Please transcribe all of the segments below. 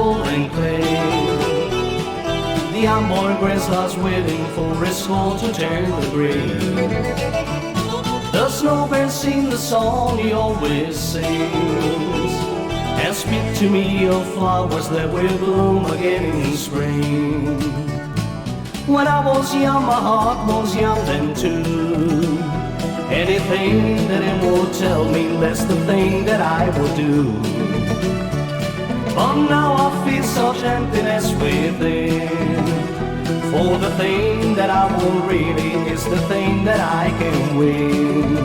golden clay. The unborn grass lies waiting for his soul to turn the gray. The snowbird sings the song he always sings, and speak to me of flowers that will bloom again in spring. When I was young, my heart was young then too. Anything that it will tell me, that's the thing that I will do. But now I feel such emptiness within, for the thing that I want really is the thing that I can win.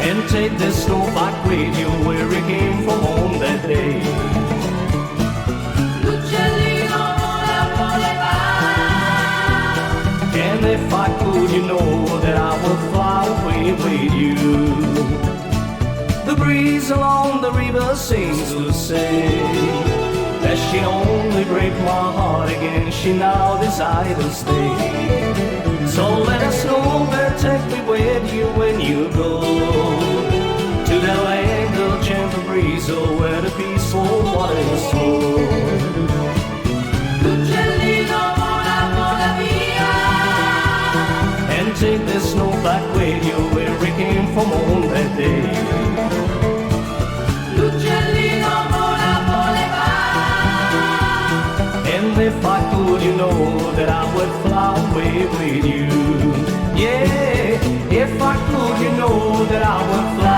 And take this snow back with you where it came from on that day. And if I could, you know that I would fly away with you. The breeze along the river sings to say that she only break my heart again, she now desires to stay. So let us know where take me with you when you go to the land of gentle breeze, or where the peaceful waters flow. And take this snow back with you where it came from on that day. And if I could, you know that I would fly away with you. Yeah, if I could, you know that I would fly